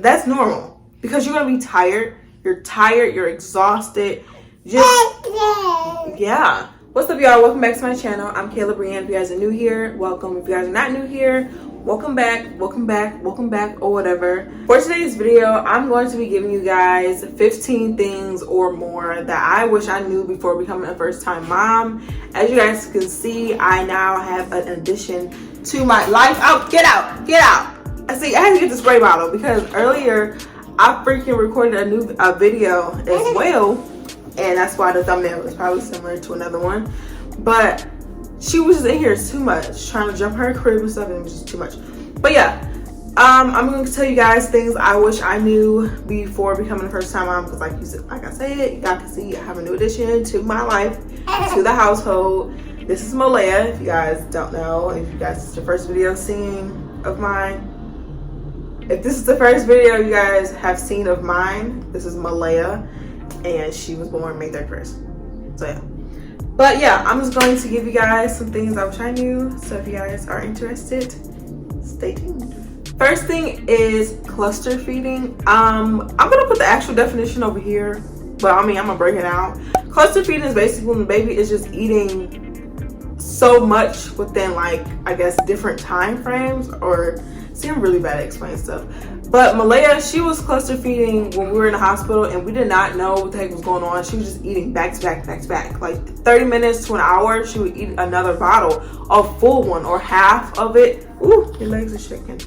that's normal because you're gonna be tired. You're tired. You're exhausted. Just yeah. What's up, y'all? Welcome back to my channel. I'm KaylaBrianne. If you guys are new here, welcome. If you guys are not new here, welcome back, welcome back, welcome back, or whatever. For today's video, I'm going to be giving you guys 15 things or more that I wish I knew before becoming a first-time mom. As you guys can see, I now have an addition to my life. Oh, get out, get out. I see, I had to get the spray bottle because earlier I freaking recorded a video as well. And that's why the thumbnail is probably similar to another one. But she was just in here too much, trying to jump her crib and stuff, and it was just too much. But yeah, I'm going to tell you guys things I wish I knew before becoming a first-time mom. Because like I said, you guys can see I have a new addition to my life, to the household. This is Malaya, if you guys don't know. If you guys, this is the first video seeing of mine. If this is the first video you guys have seen of mine, this is Malaya. And she was born May 31st. So yeah. But yeah, I'm just going to give you guys some things I wish I knew. So if you guys are interested, stay tuned. First thing is cluster feeding. I'm gonna put the actual definition over here, but I mean I'm gonna break it out. Cluster feeding is basically when the baby is just eating so much within, like, I guess different time frames, or see, I'm really bad at explaining stuff. But Malaya, she was cluster feeding when we were in the hospital, and we did not know what the heck was going on. She was just eating back to back, back to back. Like 30 minutes to an hour, she would eat another bottle, a full one, or half of it. Ooh, your legs are shaking.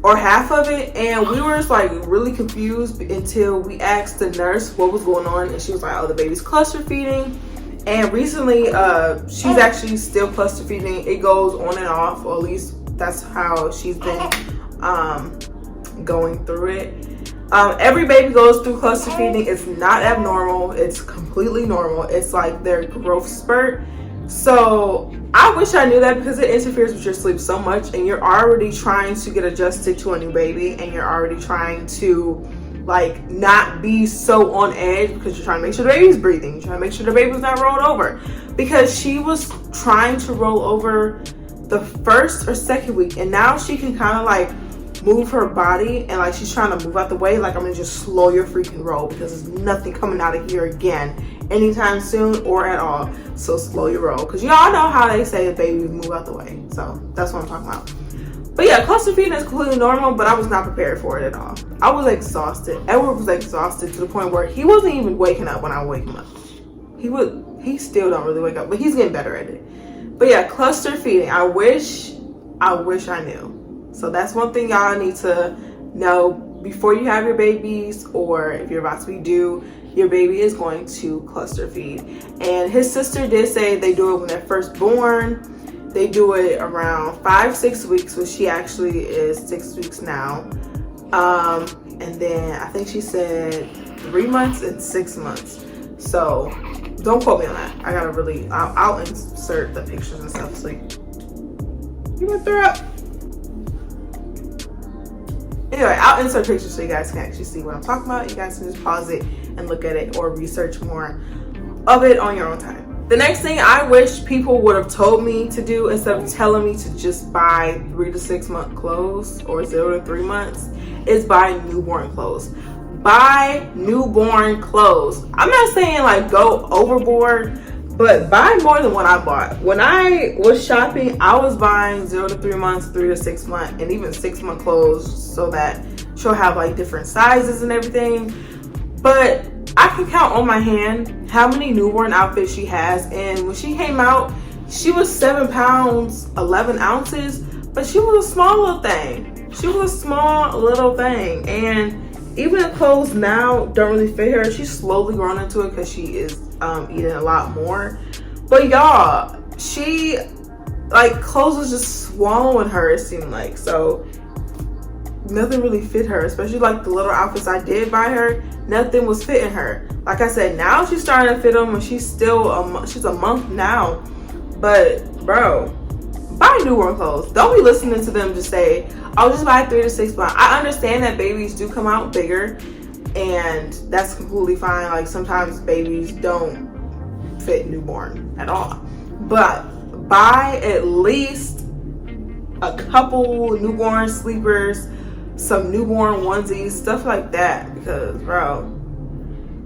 Or half of it, and we were just like really confused until we asked the nurse what was going on, and she was like, "Oh, the baby's cluster feeding." And recently, she's actually still cluster feeding. It goes on and off, or at least that's how she's been going through it. Every baby goes through cluster feeding. It's not abnormal. It's completely normal. It's like their growth spurt. So I wish I knew that, because it interferes with your sleep so much, and you're already trying to get adjusted to a new baby, and you're already trying to like not be so on edge because you're trying to make sure the baby's breathing. You're trying to make sure the baby's not rolled over, because she was trying to roll over the first or second week, and now she can kind of like move her body, and like she's trying to move out the way. Like, I'm gonna just slow your freaking roll because there's nothing coming out of here again anytime soon or at all. So slow your roll, because y'all know how they say the baby move out the way. So that's what I'm talking about. But yeah, cluster feeding is completely normal, but I was not prepared for it at all. I was exhausted. Edward was exhausted to the point where he wasn't even waking up when I wake him up. He still don't really wake up, but he's getting better at it. But yeah, cluster feeding. I wish I knew. So that's one thing y'all need to know before you have your babies, or if you're about to be due, your baby is going to cluster feed. And his sister did say they do it when they're first born. They do it around 5-6 weeks, which she actually is 6 weeks now. And then I think she said 3 months and 6 months. So don't quote me on that. I gotta really, I'll insert the pictures and stuff so you went through it. Anyway, I'll insert pictures so you guys can actually see what I'm talking about. You guys can just pause it and look at it, or research more of it on your own time. The next thing I wish people would have told me to do, instead of telling me to just buy 3 to 6 month clothes or 0 to 3 months, is buy newborn clothes. Buy newborn clothes. I'm not saying like go overboard, but buy more than what I bought. When I was shopping, I was buying 0 to 3 months, 3 to 6 months, and even 6 month clothes, so that she'll have like different sizes and everything. But I can count on my hand how many newborn outfits she has. And when she came out, she was 7 pounds, 11 ounces, but she was a small little thing. She was a small little thing. And even the clothes now don't really fit her. She's slowly grown into it because she is eating a lot more. But y'all, she, like, clothes was just swallowing her, it seemed like. So nothing really fit her, especially like the little outfits I did buy her. Nothing was fitting her. Like I said, now she's starting to fit them, and she's still she's a month now. But bro, buy newborn clothes. Don't be listening to them just say, "I'll just buy 3 to 6 months." I understand that babies do come out bigger, and that's completely fine. Like, sometimes babies don't fit newborn at all, but buy at least a couple newborn sleepers, some newborn onesies, stuff like that, because bro,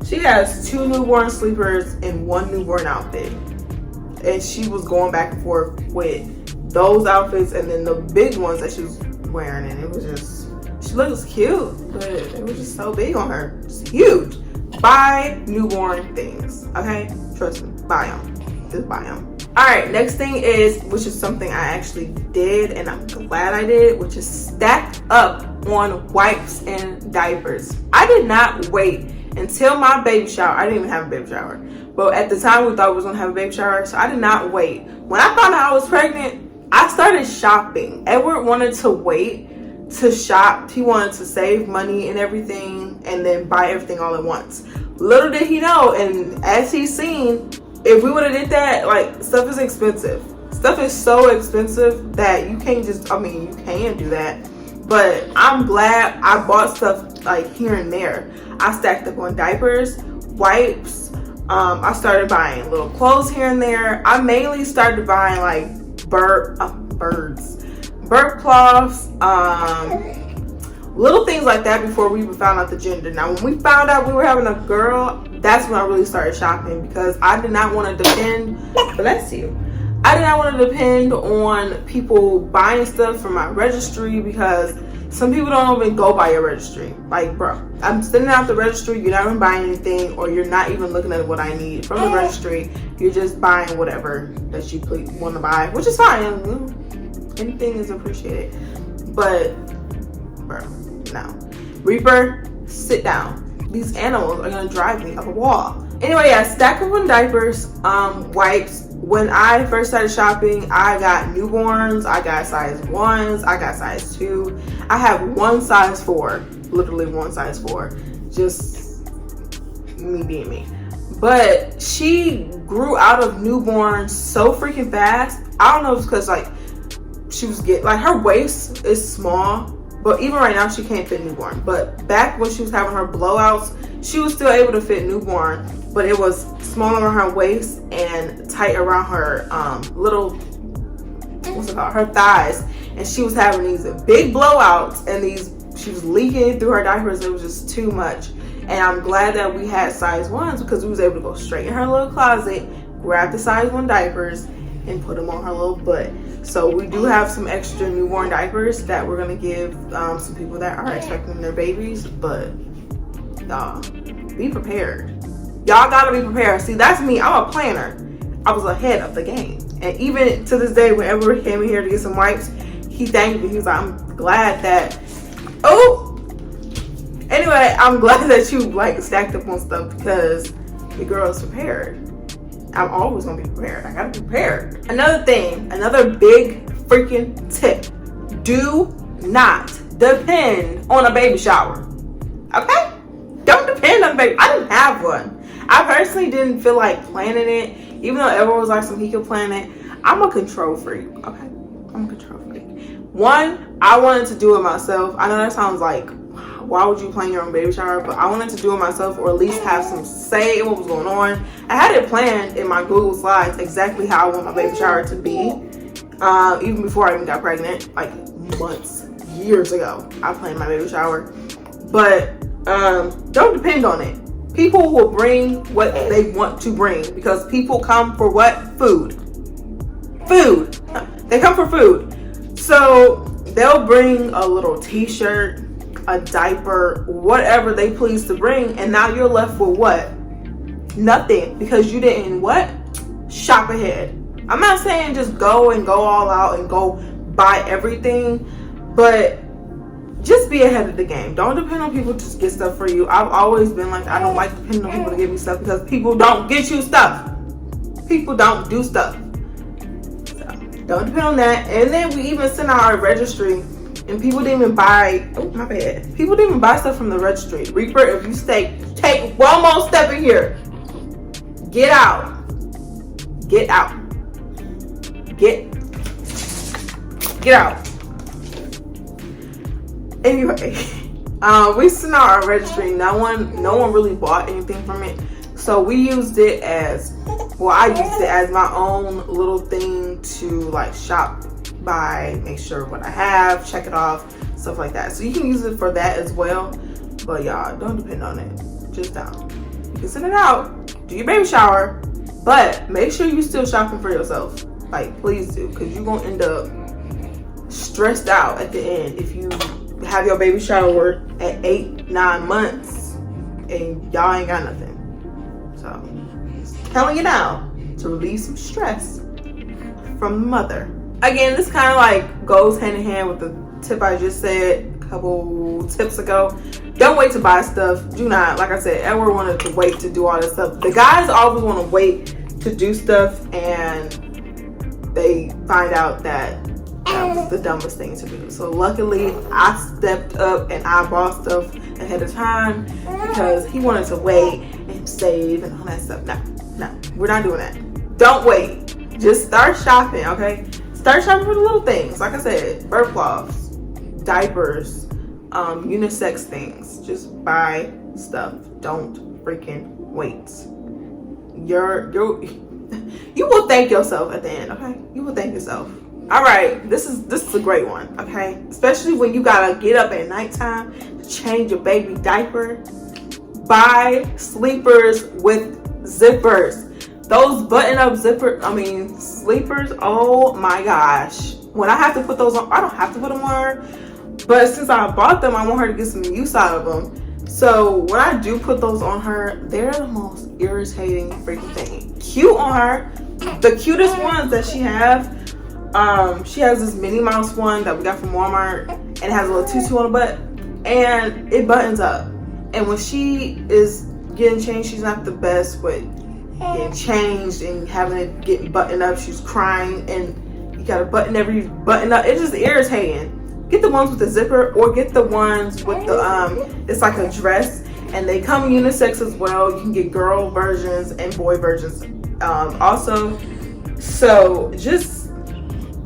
she has 2 newborn sleepers and 1 newborn outfit, and she was going back and forth with those outfits and then the big ones that she was wearing, and it was just, she looks cute, but it was just so big on her. It's huge. Buy newborn things, okay? Trust me, buy them. Just buy them. All right, next thing is, which is something I actually did and I'm glad I did, which is stacked up on wipes and diapers. I did not wait until my baby shower. I didn't even have a baby shower, but at the time we thought we was gonna have a baby shower, so I did not wait. When I found out I was pregnant, I started shopping. Edward wanted to wait to shop. He wanted to save money and everything and then buy everything all at once. Little did he know, and as he's seen, if we would have did that, like, stuff is expensive. Stuff is so expensive that you can't just, I mean, you can do that, but I'm glad I bought stuff like here and there. I stacked up on diapers, wipes. I started buying little clothes here and there. I mainly started buying like burp cloths, little things like that before we even found out the gender. Now, when we found out we were having a girl, that's when I really started shopping, because I did not want to depend, bless you, I did not want to depend on people buying stuff from my registry, because some people don't even go by your registry. Like, bro, I'm sending out the registry, you're not even buying anything, or you're not even looking at what I need from the registry. You're just buying whatever that you want to buy, which is fine. Anything is appreciated. But, bro, no. Reaper, sit down. These animals are going to drive me up a wall. Anyway, yeah, stack up on diapers, wipes. When I first started shopping, I got newborns, I got size 1s, I got size 2. I have 1 size 4, literally 1 size 4, just me being me. But she grew out of newborns so freaking fast. I don't know if it's because like she was like her waist is small, but even right now she can't fit newborn. But back when she was having her blowouts, she was still able to fit newborn, but it was small around her waist and tight around her little, what's it called, her thighs. And she was having these big blowouts, and she was leaking through her diapers. It was just too much. And I'm glad that we had size 1s, because we was able to go straight in her little closet, grab the size 1 diapers, and put them on her little butt. So we do have some extra newborn diapers that we're gonna give some people that are expecting their babies. But be prepared. Y'all gotta be prepared. See, that's me. I'm a planner. I was ahead of the game. And even to this day, whenever he came in here to get some wipes, he thanked me. He was like, I'm glad that, anyway, I'm glad that you like stacked up on stuff, because the girl is prepared. I'm always gonna be prepared. I gotta be prepared. Another thing, another big freaking tip: do not depend on a baby shower. Okay? Don't depend on a baby. I didn't have one. I personally didn't feel like planning it, even though everyone was like, so he could plan it. I'm a control freak. Okay? I'm a control freak. One, I wanted to do it myself. I know that sounds like, why would you plan your own baby shower? But I wanted to do it myself, or at least have some say in what was going on. I had it planned in my Google Slides exactly how I want my baby shower to be. Even before I even got pregnant, like months, years ago, I planned my baby shower. But don't depend on it. People will bring what they want to bring, because people come for what? Food. Food. They come for food. So they'll bring a little t-shirt, a diaper, whatever they please to bring, and now you're left with what? Nothing, because you didn't what? Shop ahead. I'm not saying just go all out and go buy everything, but just be ahead of the game. Don't depend on people to get stuff for you. I've always been like, I don't like depending on people to give me stuff, because people don't get you stuff. People don't do stuff. So don't depend on that. And then we even sent out our registry, and people didn't even buy, oh my bad, people didn't even buy stuff from the registry. Reaper, if you take one more step in here, get out. Get out. Get out. Anyway, we sent out our registry. No one really bought anything from it. So we used it as, well, I used it as my own little thing to like shop by, make sure what I have, check it off, stuff like that. So you can use it for that as well. But y'all, don't depend on it. Just don't. You can send it out, do your baby shower, but make sure you still shopping for yourself. Like, please do, because you're gonna end up stressed out at the end if you have your baby shower at 8-9 months and y'all ain't got nothing. So, just telling you now to relieve some stress from the mother. Again, this kind of like goes hand in hand with the tip I just said a couple tips ago. Don't wait to buy stuff. Do not. Like I said, Edward wanted to wait to do all this stuff. The guys always want to wait to do stuff, and they find out that that was the dumbest thing to do. So luckily, I stepped up and I bought stuff ahead of time because he wanted to wait and save and all that stuff. No, we're not doing that. Don't wait. Just start shopping, okay? Start shopping for the little things. Like I said, birth cloths, diapers, unisex things. Just buy stuff. Don't freaking wait. You will thank yourself at the end, okay? You will thank yourself. All right, this is a great one, okay? Especially when you gotta get up at nighttime to change your baby diaper. Buy sleepers with zippers. Those button-up sleepers, oh my gosh. When I have to put those on, I don't have to put them on her, but since I bought them, I want her to get some use out of them. So when I do put those on her, they're the most irritating freaking thing. Cute on her. The cutest ones that she has this Minnie Mouse one that we got from Walmart, and it has a little tutu on the butt, and it buttons up. And when she is getting changed, she's not the best with getting changed and having it get buttoned up. She's crying, and you gotta button every button up. It's just irritating. Get the ones with the zipper, or get the ones with the it's like a dress, and they come unisex as well. You can get girl versions and boy versions also. So just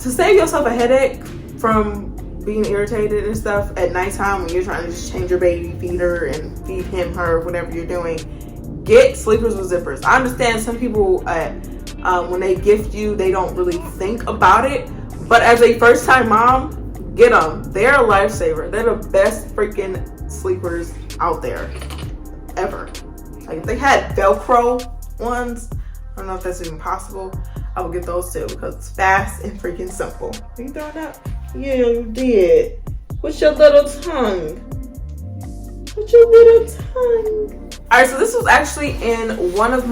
to save yourself a headache from being irritated and stuff at nighttime when you're trying to just change your baby, feed her and feed him, her, whatever you're doing, get sleepers with zippers. I understand some people when they gift you, they don't really think about it, but as a first-time mom, get them. They're a lifesaver. They're the best freaking sleepers out there ever. Like, if they had Velcro ones, I don't know if that's even possible, I would get those too, because it's fast and freaking simple. Are you throwing up? Yeah, you did. What's your little tongue? What's your little tongue? Alright, so this was actually in one of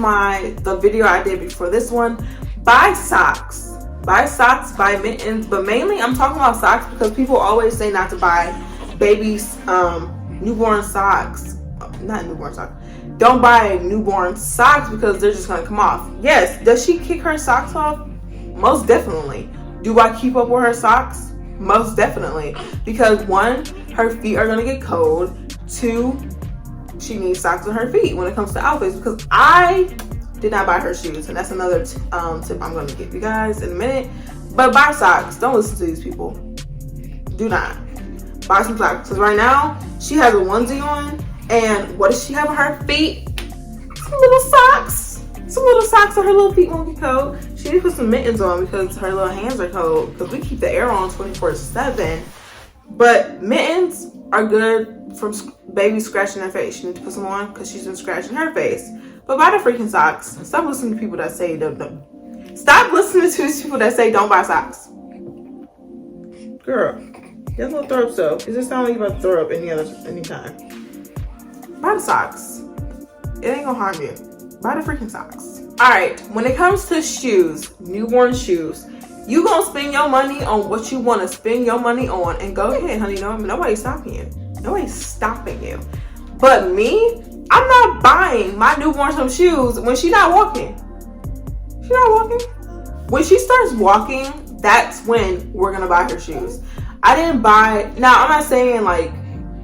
the video I did before this one. Buy socks. Buy socks, buy mittens, but mainly I'm talking about socks because people always say not to buy babies newborn socks. Not newborn socks. Don't buy newborn socks because they're just gonna come off. Yes, does she kick her socks off? Most definitely. Do I keep up with her socks? Most definitely. Because 1, her feet are gonna get cold. 2, she needs socks on her feet when it comes to outfits, because I did not buy her shoes, and that's another tip I'm going to give you guys in a minute. But buy socks. Don't listen to these people. Do not. Buy some socks, because right now she has a onesie on, and what does she have on her feet? Some little socks. Some little socks on her little feet won't get cold. She needs to put some mittens on because her little hands are cold, because we keep the air on 24/7. But mittens are good from baby scratching her face. She needs to put some on because she's been scratching her face. But buy the freaking socks. Stop listening to people that say don't. Stop listening to these people that say don't buy socks. Girl, you have no throw up stuff. It just sounds like you're about to throw up anytime. Buy the socks. It ain't gonna harm you. Buy the freaking socks. Alright, when it comes to shoes, newborn shoes, you gonna spend your money on what you want to spend your money on, and go ahead, honey. Nobody's stopping you. Nobody's stopping you. But me, I'm not buying my newborn some shoes when she's not walking. She's not walking. When she starts walking, that's when we're gonna buy her shoes. I didn't buy. Now, I'm not saying like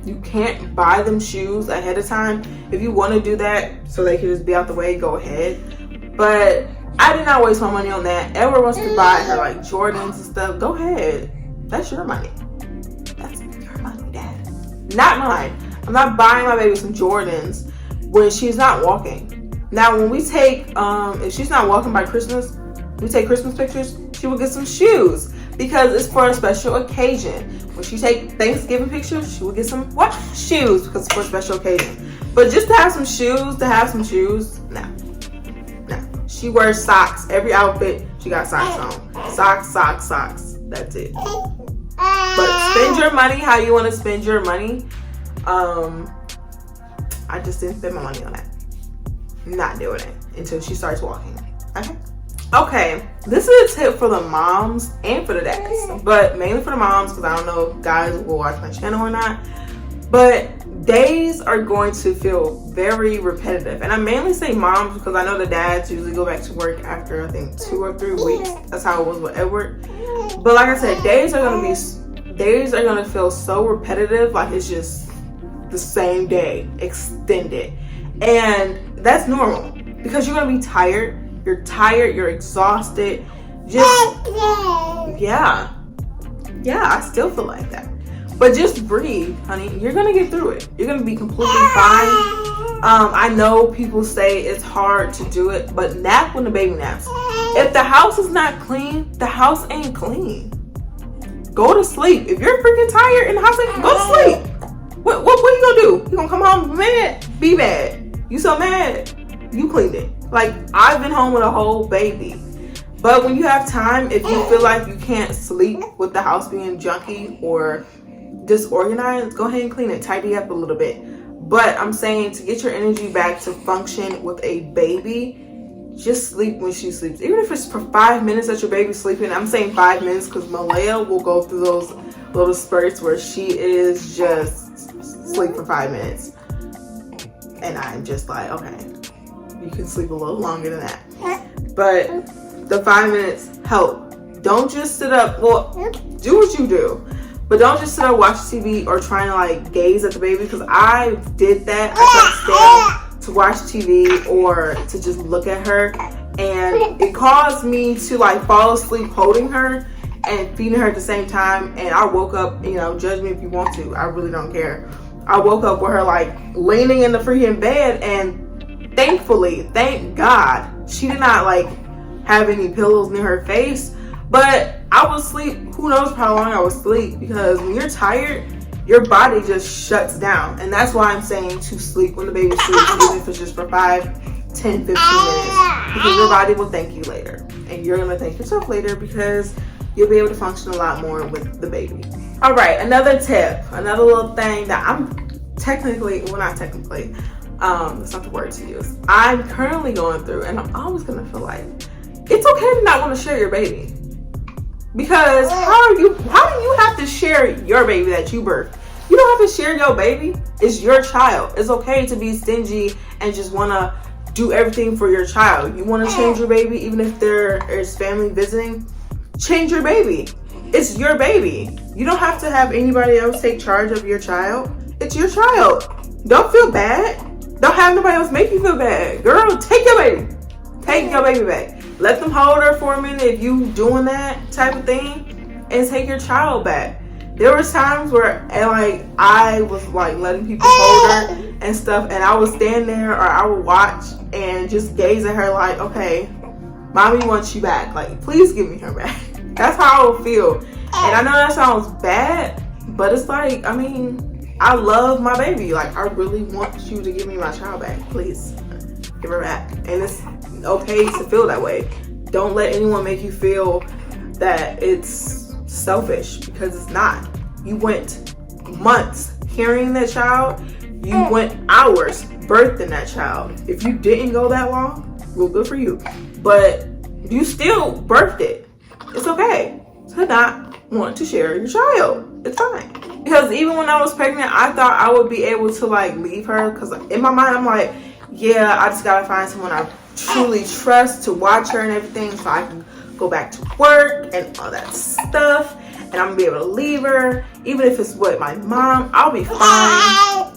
you can't buy them shoes ahead of time. If you want to do that so they can just be out the way, go ahead. But I did not waste my money on that. Edward wants to buy her like Jordans and stuff. Go ahead. That's your money. That's your money, Dad. Not mine. I'm not buying my baby some Jordans when she's not walking. Now, when we take, if she's not walking by Christmas, we take Christmas pictures, she will get some shoes. because it's for a special occasion. When she take Thanksgiving pictures, she will get some what? Shoes, because it's for a special occasion. But just to have some shoes, no. She wears socks. Every outfit, she got socks on. Socks. That's it. But spend your money how you want to spend your money. I just didn't spend my money on that. Not doing it until she starts walking. Okay, this is a tip for the moms and for the dads, but mainly for the moms, because I don't know if guys will watch my channel or not. But days are going to feel very repetitive, and I mainly say moms because I know the dads usually go back to work after I think 2 or 3 weeks. That's how it was with Edward. But like I said, days are gonna feel so repetitive, like it's just the same day extended, and that's normal because you're gonna be tired. You're tired. You're exhausted. Yeah, I still feel like that. But just breathe, honey. You're gonna get through it. You're gonna be completely fine. I know people say it's hard to do it, but nap when the baby naps. If the house is not clean, the house ain't clean. Go to sleep. If you're freaking tired and the house ain't, go to sleep. What are you gonna do? You gonna come home mad? Be mad. You so mad? You cleaned it. Like, I've been home with a whole baby. But when you have time, if you feel like you can't sleep with the house being junky or disorganized, go ahead and clean it, tidy up a little bit. But I'm saying to get your energy back to function with a baby, just sleep when she sleeps. Even if it's for 5 minutes that your baby's sleeping. I'm saying 5 minutes because Malaya will go through those little spurts where she is just sleep for 5 minutes. And I'm just like, okay, you can sleep a little longer than that. But the 5 minutes help. Don't just sit up. Well, do what you do. But don't just sit up, watch TV, or trying to like gaze at the baby, because I did that. I couldn't stand to watch TV or to just look at her, and it caused me to like fall asleep holding her and feeding her at the same time. And I woke up, judge me if you want to, I really don't care. I woke up with her like leaning in the freaking bed, and thankfully, thank God, she did not like have any pillows near her face. But I was asleep, who knows how long I was asleep, because when you're tired, your body just shuts down. And that's why I'm saying to sleep when the baby sleeps, even if it's just for 5, 10, 15 minutes. Because your body will thank you later. And you're going to thank yourself later because you'll be able to function a lot more with the baby. All right, another tip, another little thing that I'm technically, well, not technically, it's not the word to use. I'm currently going through, and I'm always going to feel like, it's okay to not want to share your baby. Because how do you have to share your baby that you birthed? You don't have to share your baby. It's your child. It's okay to be stingy and just want to do everything for your child. You want to change your baby, even if there is family visiting, change your baby. It's your baby. You don't have to have anybody else take charge of your child. It's your child. Don't feel bad. Don't have nobody else make you feel bad. Girl, take your baby. Take your baby back. Let them hold her for a minute if you doing that type of thing, and take your child back. There was times where I was like letting people hold her and stuff, and I would stand there or I would watch and just gaze at her like, okay, mommy wants you back. Like, please give me her back. That's how I would feel. And I know that sounds bad, but it's like, I mean, I love my baby. Like, I really want you to give me my child back. Please give her back. And it's okay to feel that way. Don't let anyone make you feel that it's selfish, because it's not. You went months carrying that child. You went hours birthing that child. If you didn't go that long, well, good for you. But you still birthed it. It's okay to not want to share your child. It's fine. Because even when I was pregnant, I thought I would be able to like leave her, because in my mind I'm like, yeah, I just gotta find someone I truly trust to watch her and everything, so I can go back to work and all that stuff, and I'm gonna be able to leave her. Even if it's with my mom, I'll be fine.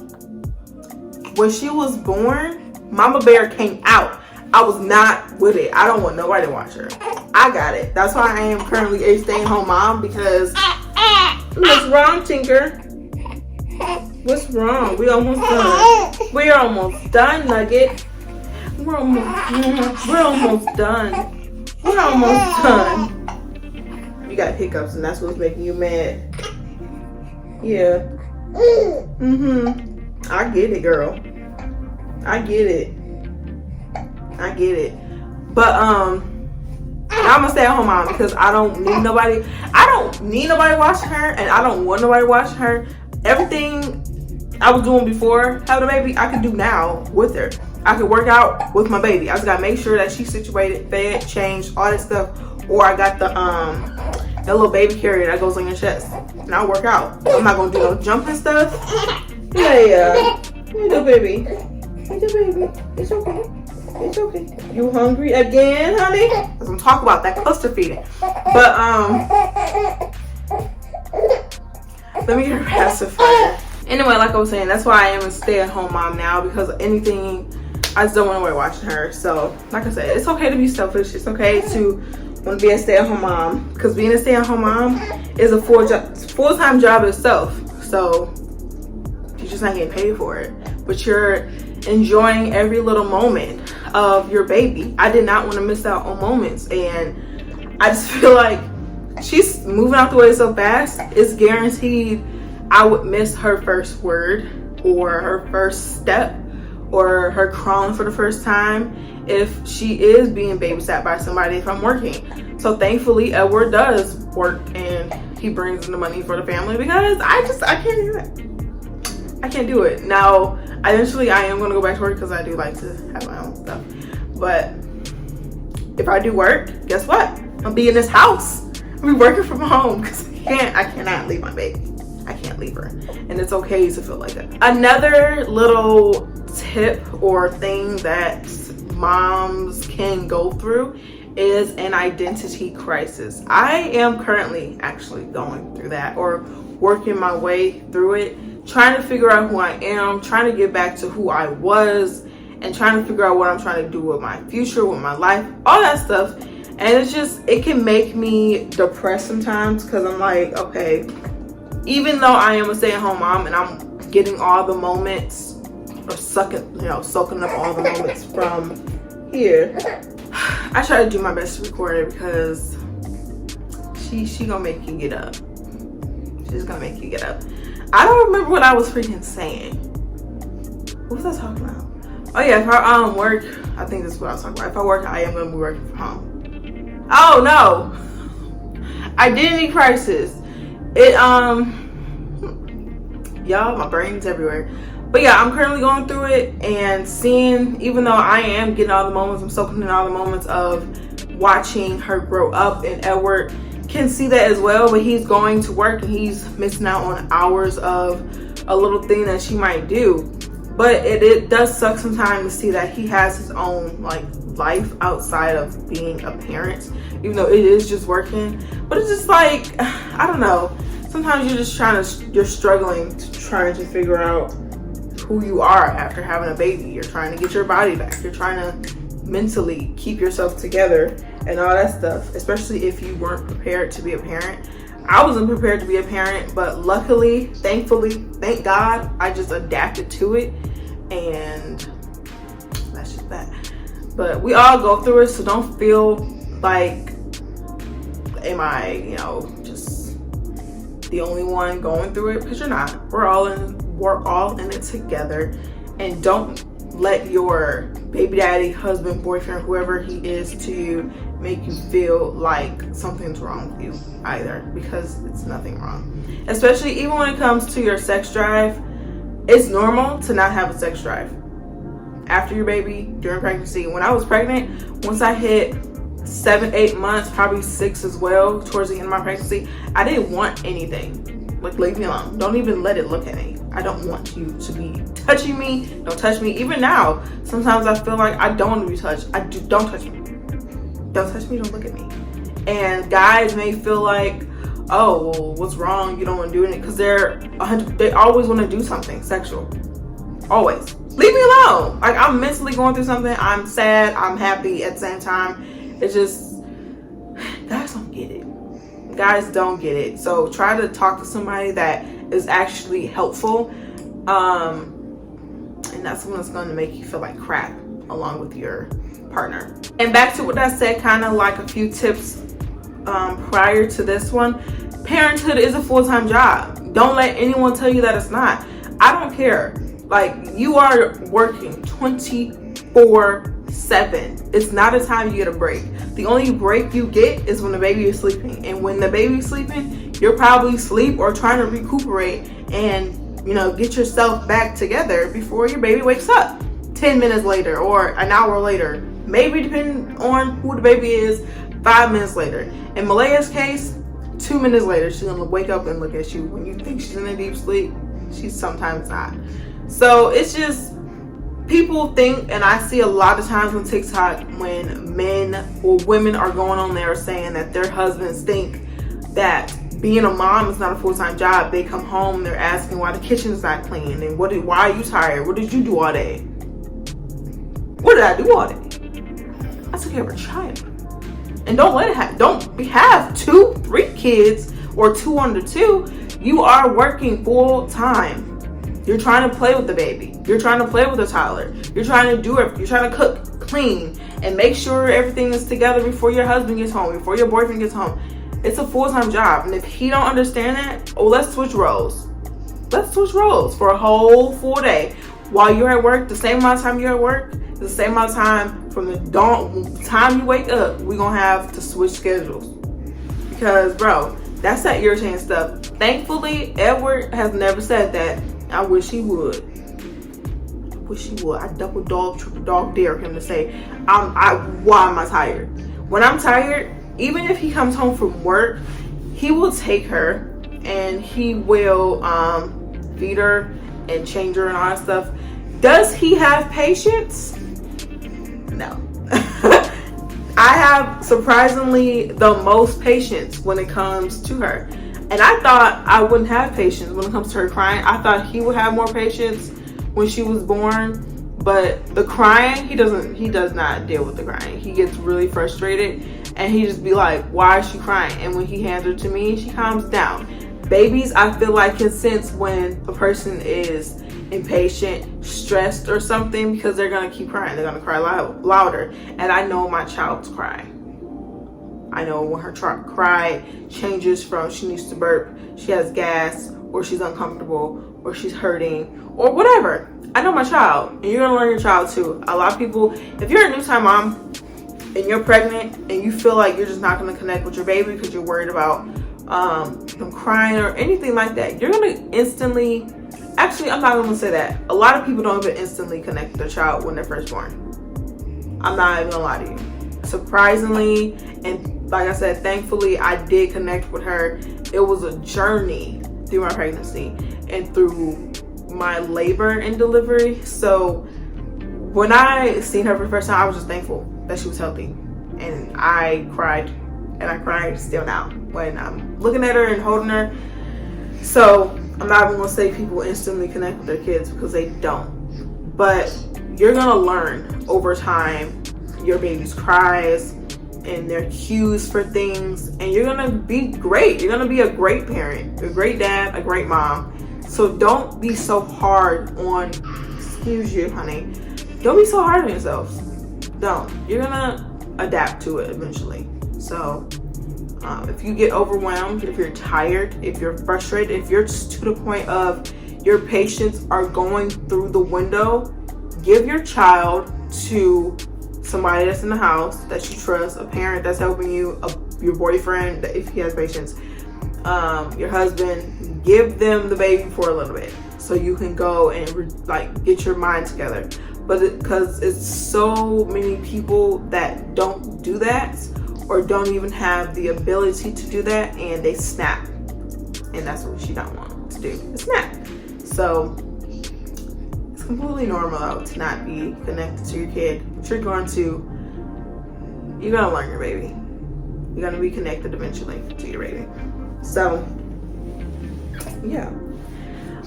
When she was born, Mama Bear came out. I was not with it. I don't want nobody to watch her. I got it. That's why I am currently a stay-at-home mom, because what's wrong, Tinker? What's wrong? We almost done. We're almost done, Nugget. We're almost done. We're almost done. you got hiccups and that's what's making you mad. Yeah. I get it, girl. I get it. But I'm a stay-at-home mom because I don't need nobody. I don't need nobody watching her, and I don't want nobody watching her. Everything I was doing before having a baby, I can do now with her. I can work out with my baby. I just gotta make sure that she's situated, fed, changed, all that stuff. Or I got the little baby carrier that goes on your chest, and I'll work out. I'm not gonna do no jumping stuff. Yeah. Hey, little baby. Hey, little baby. It's okay. It's okay. You hungry again, honey? Cause I'm talking about that cluster feeding. But let me get a pacifier. Anyway, like I was saying, that's why I am a stay-at-home mom now, because anything, I just don't want nobody watching her. So, like I said, it's okay to be selfish. It's okay to want to be a stay-at-home mom, because being a stay-at-home mom is a full-time job itself. So, you're just not getting paid for it, but you're enjoying every little moment of your baby. I did not want to miss out on moments, and I just feel like she's moving out the way so fast. It's guaranteed I would miss her first word or her first step or her crawling for the first time if she is being babysat by somebody, if I'm working. So thankfully Edward does work and he brings in the money for the family, because I can't do it. I can't do it. Now, eventually I am going to go back to work because I do like to have my own stuff. But if I do work, guess what? I'll be in this house. I'll be working from home because I cannot leave my baby. I can't leave her. And it's okay to feel like that. Another little tip or thing that moms can go through is an identity crisis. I am currently actually going through that, or working my way through it, trying to figure out who I am, trying to get back to who I was, and trying to figure out what I'm trying to do with my future, with my life, all that stuff. And it can make me depressed sometimes, because I'm like, okay, even though I am a stay-at-home mom and I'm getting all the moments, or soaking up all the moments from here, I try to do my best to record it, because she gonna make you get up. She's gonna make you get up. I don't remember what I was freaking saying. What was I talking about? Oh yeah, if I work, I think this is what I was talking about. If I work, I am gonna be working from home. Oh no, identity crisis. Y'all, my brain's everywhere. But yeah, I'm currently going through it and seeing, even though I am getting all the moments, I'm soaking in all the moments of watching her grow up, and Edward can see that as well, but he's going to work and he's missing out on hours of a little thing that she might do. But it does suck sometimes to see that he has his own like life outside of being a parent, even though it is just working. But it's just like, I don't know, sometimes you're struggling to trying to figure out who you are after having a baby. You're trying to get your body back, you're trying to mentally keep yourself together and all that stuff, especially if you weren't prepared to be a parent. I wasn't prepared to be a parent, but luckily, thankfully, thank God, I just adapted to it, and that's just that. But we all go through it, so don't feel like, am I, just the only one going through it, because you're not. We're all in it together. And don't let your baby daddy, husband, boyfriend, whoever he is to you, make you feel like something's wrong with you either, because it's nothing wrong. Especially even when it comes to your sex drive, it's normal to not have a sex drive after your baby, during pregnancy. When I was pregnant, once I hit 7-8 months, probably 6 as well, towards the end of my pregnancy, I didn't want anything. Like, leave me alone. Don't even let it look at me. I don't want you to be touching me. Don't touch me. Even now, sometimes I feel like I don't want to be touched. Don't touch me. Don't touch me. Don't look at me. And guys may feel like, oh, well, what's wrong? You don't want to do it, because they always want to do something sexual. Always. Leave me alone. Like, I'm mentally going through something. I'm sad. I'm happy at the same time. It's just, guys don't get it. Guys don't get it. So try to talk to somebody that is actually helpful. And that's when it's going to make you feel like crap along with your partner. And back to what I said, kind of like a few tips prior to this one, parenthood is a full-time job. Don't let anyone tell you that it's not. I don't care. Like, you are working 24/7. It's not a time you get a break. The only break you get is when the baby is sleeping. And when the baby's sleeping, you're probably asleep or trying to recuperate and, you know, get yourself back together before your baby wakes up 10 minutes later or an hour later. Maybe depending on who the baby is, 5 minutes later. In Malaya's case, 2 minutes later, she's gonna wake up and look at you. When you think she's in a deep sleep, she's sometimes not. So it's just, people think, and I see a lot of times on TikTok when men or women are going on there saying that their husbands think that being a mom is not a full-time job. They come home, they're asking why the kitchen is not clean and why are you tired? What did you do all day? What did I do all day? I took care of a child. And don't have 2, 3 kids or 2 under 2. You are working full time. You're trying to play with the baby. You're trying to play with the toddler. You're trying to do it. You're trying to cook, clean, and make sure everything is together before your husband gets home, before your boyfriend gets home. It's a full-time job. And if he don't understand that, let's switch roles. Let's switch roles for a whole full day. While you're at work, the same amount of time you're at work, the same amount of time from the time you wake up, we're going to have to switch schedules. Because, bro, that's that irritating stuff. Thankfully, Edward has never said that. I wish he would. I double dog, triple dog dare him to say, why am I tired? When I'm tired, even if he comes home from work, he will take her and he will feed her and change her and all that stuff. Does he have patience? No. I have surprisingly the most patience when it comes to her. And I thought I wouldn't have patience when it comes to her crying. I thought he would have more patience when she was born. But the crying, he does not deal with the crying. He gets really frustrated and he just be like, why is she crying? And when he hands her to me, she calms down. Babies, I feel like, can sense when a person is impatient, stressed or something, because they're gonna keep crying. They're gonna cry louder. And I know my child's cry. I know when her cry changes from she needs to burp, she has gas, or she's uncomfortable, or she's hurting, or whatever. I know my child, and you're gonna learn your child too. A lot of people, if you're a new-time mom and you're pregnant and you feel like you're just not gonna connect with your baby because you're worried about them crying or anything like that, you're gonna instantly, actually, I'm not gonna say that. A lot of people don't even instantly connect with their child when they're first born. I'm not even gonna lie to you. Surprisingly, and like I said, thankfully, I did connect with her. It was a journey through my pregnancy and through my labor and delivery. So when I seen her for the first time, I was just thankful that she was healthy. And I cried, and I cried still now when I'm looking at her and holding her. So I'm not even gonna say people instantly connect with their kids, because they don't. But you're gonna learn over time your baby's cries and their cues for things, and you're gonna be great. You're gonna be a great parent, a great dad, a great mom. So don't be so hard on, excuse you, honey. Don't be so hard on yourself. Don't. You're gonna adapt to it eventually. So if you get overwhelmed, if you're tired, if you're frustrated, if you're just to the point of your patients are going through the window, give your child to somebody that's in the house that you trust, a parent that's helping you, your boyfriend if he has patience, your husband. Give them the baby for a little bit so you can go and get your mind together. But because it's so many people that don't do that or don't even have the ability to do that, and they snap, and that's what you don't want to do, snap. So it's completely normal to not be connected to your kid, but you're gonna learn your baby. You're gonna be connected eventually to your baby. So yeah,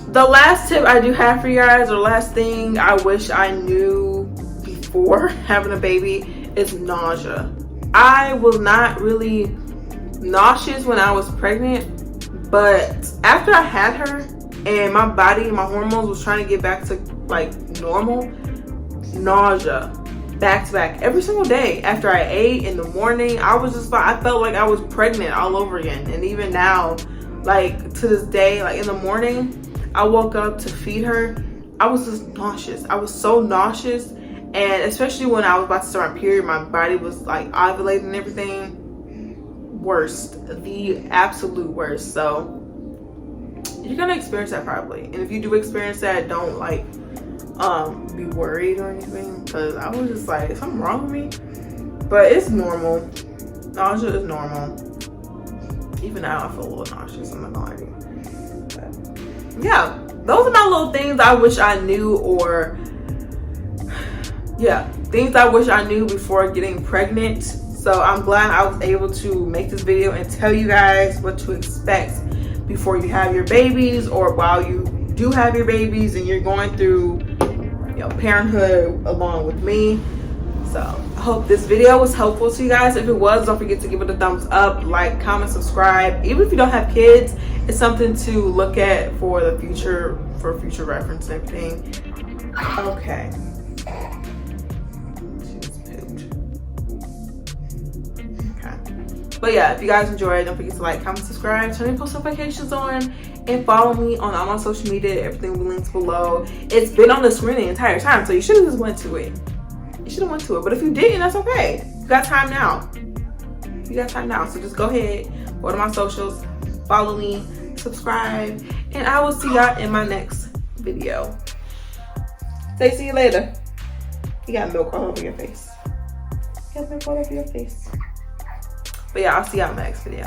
the last tip I do have for you guys, or last thing I wish I knew before having a baby, is nausea. I was not really nauseous when I was pregnant, but after I had her and my body, my hormones was trying to get back to like normal, nausea, back to back every single day. After I ate in the morning, I was just like, I felt like I was pregnant all over again. And even now, like to this day, like in the morning, I woke up to feed her. I was just nauseous. I was so nauseous. And especially when I was about to start my period, my body was like ovulating and everything. Worst, the absolute worst. So you're gonna experience that probably. And if you do experience that, don't like be worried or anything, because I was just like, is something wrong with me? But it's normal. Nausea is normal. Even now I feel a little nauseous, I'm not gonna lie to you. But yeah, those are my little things I wish I knew, or yeah, things I wish I knew before getting pregnant. So I'm glad I was able to make this video and tell you guys what to expect before you have your babies, or while you do have your babies and you're going through, you know, parenthood along with me. So I hope this video was helpful to you guys. If it was, don't forget to give it a thumbs up, like, comment, subscribe. Even if you don't have kids, it's something to look at for the future, for future reference and everything. Okay. But yeah, if you guys enjoyed, don't forget to like, comment, subscribe, turn your post notifications on, and follow me on all my social media. Everything will be linked below. It's been on the screen the entire time, so you should have just went to it. You should have went to it. But if you didn't, that's okay. You got time now. You got time now. So just go ahead, go to my socials, follow me, subscribe, and I will see y'all in my next video. Say see you later. You got milk all over your face. You got milk all over your face. But yeah, I'll see y'all in the next video.